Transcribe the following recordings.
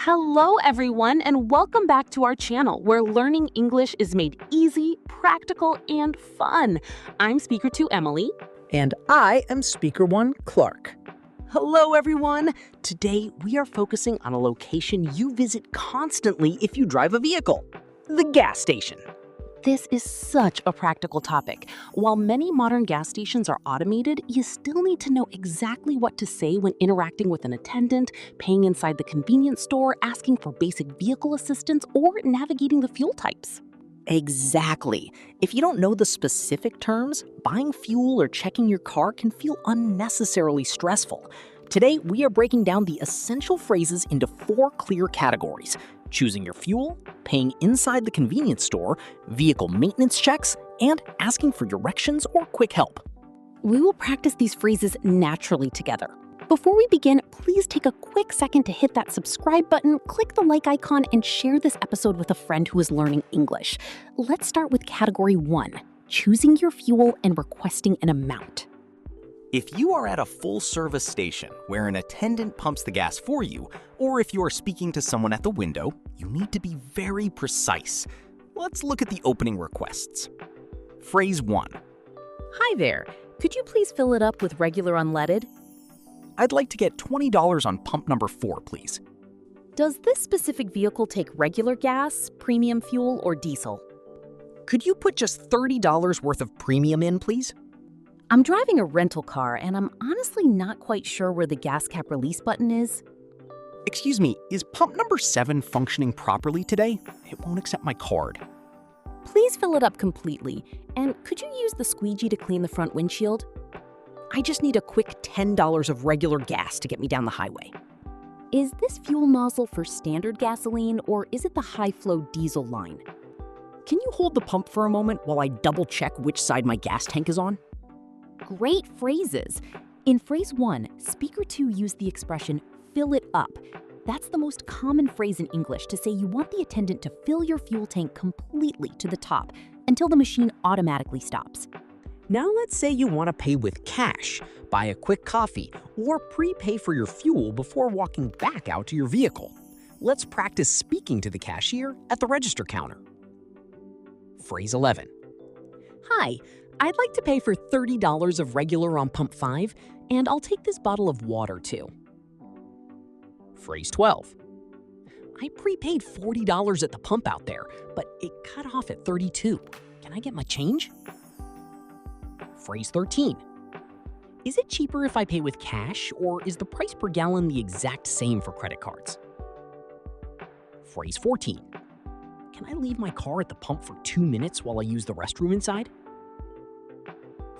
Hello, everyone, and welcome back to our channel where learning English is made easy, practical, and fun. I'm Speaker 2 Emily. And I am Speaker 1 Clark. Hello, everyone. Today, we are focusing on a location you visit constantly if you drive a vehicle, the gas station. This is such a practical topic. While many modern gas stations are automated, you still need to know exactly what to say when interacting with an attendant, paying inside the convenience store, asking for basic vehicle assistance, or navigating the fuel types. Exactly. If you don't know the specific terms, buying fuel or checking your car can feel unnecessarily stressful. Today, we are breaking down the essential phrases into 4 clear categories: choosing your fuel, paying inside the convenience store, vehicle maintenance checks, and asking for directions or quick help. We will practice these phrases naturally together. Before we begin, please take a quick second to hit that subscribe button, click the like icon, and share this episode with a friend who is learning English. Let's start with category 1, choosing your fuel and requesting an amount. If you are at a full-service station where an attendant pumps the gas for you, or if you are speaking to someone at the window, you need to be very precise. Let's look at the opening requests. Phrase 1. Hi there. Could you please fill it up with regular unleaded? I'd like to get $20 on pump number 4, please. Does this specific vehicle take regular gas, premium fuel, or diesel? Could you put just $30 worth of premium in, please? I'm driving a rental car, and I'm honestly not quite sure where the gas cap release button is. Excuse me, is pump number 7 functioning properly today? It won't accept my card. Please fill it up completely, and could you use the squeegee to clean the front windshield? I just need a quick $10 of regular gas to get me down the highway. Is this fuel nozzle for standard gasoline, or is it the high-flow diesel line? Can you hold the pump for a moment while I double-check which side my gas tank is on? Great phrases. In phrase 1, Speaker 2 used the expression, fill it up. That's the most common phrase in English to say you want the attendant to fill your fuel tank completely to the top until the machine automatically stops. Now let's say you want to pay with cash, buy a quick coffee, or prepay for your fuel before walking back out to your vehicle. Let's practice speaking to the cashier at the register counter. Phrase 11. Hi, I'd like to pay for $30 of regular on pump 5, and I'll take this bottle of water too. Phrase 12. I prepaid $40 at the pump out there, but it cut off at $32. Can I get my change? Phrase 13. Is it cheaper if I pay with cash, or is the price per gallon the exact same for credit cards? Phrase 14. Can I leave my car at the pump for 2 minutes while I use the restroom inside?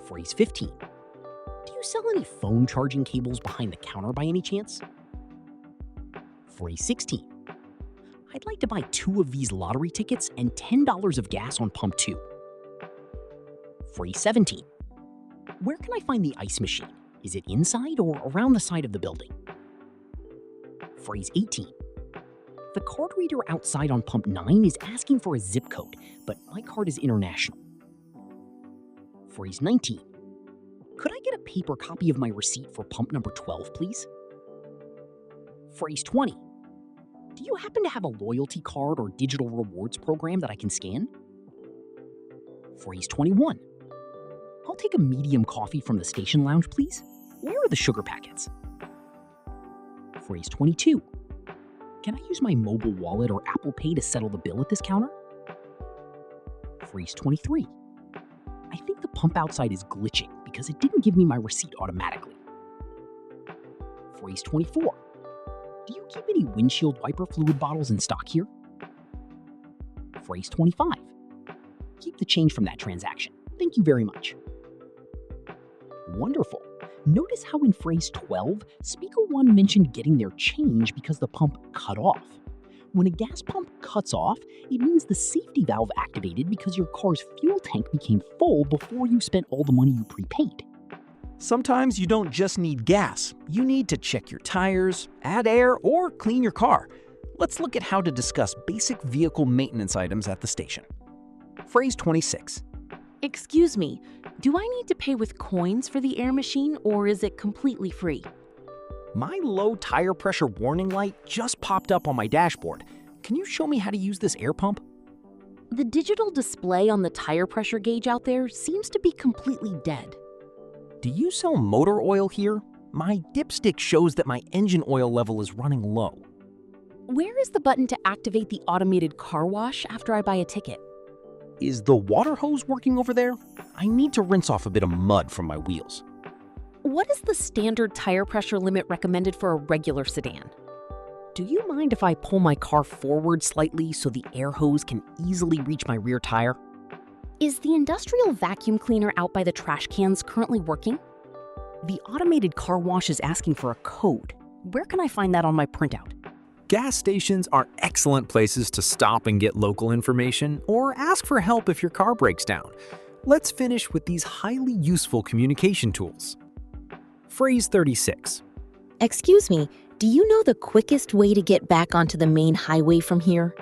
Phrase 15. Do you sell any phone charging cables behind the counter by any chance? Phrase 16. I'd like to buy 2 of these lottery tickets and $10 of gas on pump 2. Phrase 17. Where can I find the ice machine? Is it inside or around the side of the building? Phrase 18. The card reader outside on pump 9 is asking for a zip code, but my card is international. Phrase 19. Could I get a paper copy of my receipt for pump number 12, please? Phrase 20. Do you happen to have a loyalty card or digital rewards program that I can scan? Phrase 21. I'll take a medium coffee from the station lounge, please. Where are the sugar packets? Phrase 22. Can I use my mobile wallet or Apple Pay to settle the bill at this counter? Phrase 23. I think the pump outside is glitching because it didn't give me my receipt automatically. Phrase 24. Do you keep any windshield wiper fluid bottles in stock here? Phrase 25. Keep the change from that transaction. Thank you very much. Wonderful. Notice how in phrase 12, Speaker 1 mentioned getting their change because the pump cut off. When a gas pump cuts off, it means the safety valve activated because your car's fuel tank became full before you spent all the money you prepaid. Sometimes you don't just need gas. You need to check your tires, add air, or clean your car. Let's look at how to discuss basic vehicle maintenance items at the station. Phrase 26. Excuse me, do I need to pay with coins for the air machine, or is it completely free? My low tire pressure warning light just popped up on my dashboard. Can you show me how to use this air pump? The digital display on the tire pressure gauge out there seems to be completely dead. Do you sell motor oil here? My dipstick shows that my engine oil level is running low. Where is the button to activate the automated car wash after I buy a ticket? Is the water hose working over there? I need to rinse off a bit of mud from my wheels. What is the standard tire pressure limit recommended for a regular sedan? Do you mind if I pull my car forward slightly so the air hose can easily reach my rear tire? Is the industrial vacuum cleaner out by the trash cans currently working? The automated car wash is asking for a code. Where can I find that on my printout? Gas stations are excellent places to stop and get local information or ask for help if your car breaks down. Let's finish with these highly useful communication tools. Phrase 36. Excuse me, do you know the quickest way to get back onto the main highway from here?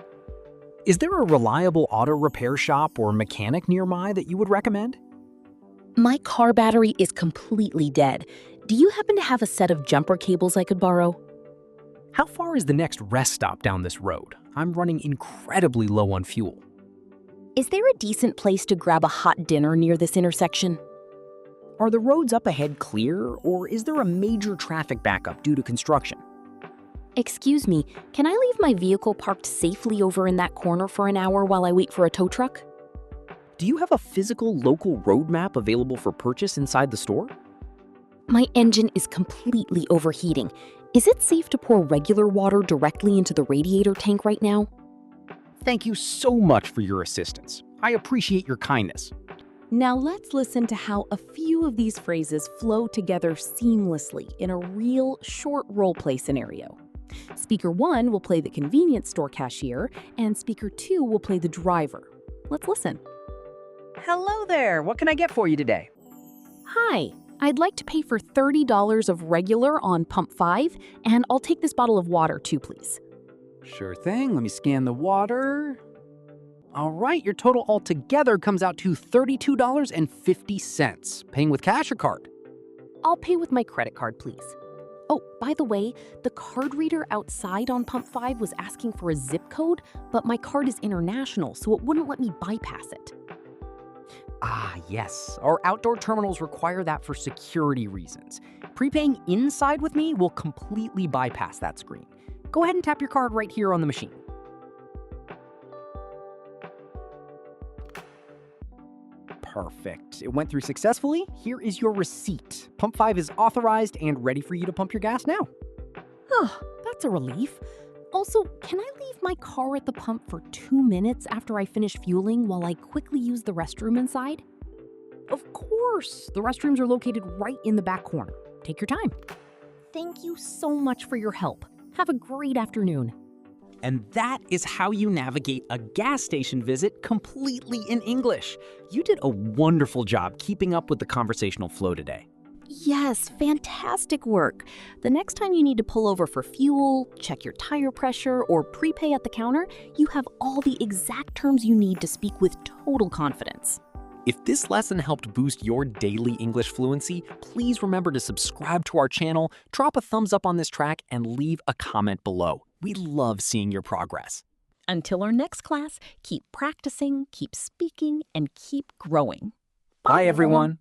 Is there a reliable auto repair shop or mechanic nearby that you would recommend? My car battery is completely dead. Do you happen to have a set of jumper cables I could borrow? How far is the next rest stop down this road? I'm running incredibly low on fuel. Is there a decent place to grab a hot dinner near this intersection? Are the roads up ahead clear, or is there a major traffic backup due to construction? Excuse me, can I leave my vehicle parked safely over in that corner for an hour while I wait for a tow truck? Do you have a physical local road map available for purchase inside the store? My engine is completely overheating. Is it safe to pour regular water directly into the radiator tank right now? Thank you so much for your assistance. I appreciate your kindness. Now let's listen to how a few of these phrases flow together seamlessly in a real short role-play scenario. Speaker 1 will play the convenience store cashier, and Speaker 2 will play the driver. Let's listen. Hello there. What can I get for you today? Hi, I'd like to pay for $30 of regular on pump 5, and I'll take this bottle of water too, please. Sure thing. Let me scan the water. All right, your total altogether comes out to $32.50. Paying with cash or card? I'll pay with my credit card, please. Oh, by the way, the card reader outside on pump 5 was asking for a zip code, but my card is international, so it wouldn't let me bypass it. Ah, yes. Our outdoor terminals require that for security reasons. Prepaying inside with me will completely bypass that screen. Go ahead and tap your card right here on the machine. Perfect. It went through successfully. Here is your receipt. Pump 5 is authorized and ready for you to pump your gas now. Oh, that's a relief. Also, can I leave my car at the pump for 2 minutes after I finish fueling while I quickly use the restroom inside? Of course! The restrooms are located right in the back corner. Take your time. Thank you so much for your help. Have a great afternoon. And that is how you navigate a gas station visit completely in English. You did a wonderful job keeping up with the conversational flow today. Yes, fantastic work. The next time you need to pull over for fuel, check your tire pressure, or prepay at the counter, you have all the exact terms you need to speak with total confidence. If this lesson helped boost your daily English fluency, please remember to subscribe to our channel, drop a thumbs up on this track, and leave a comment below. We love seeing your progress. Until our next class, keep practicing, keep speaking, and keep growing. Bye everyone.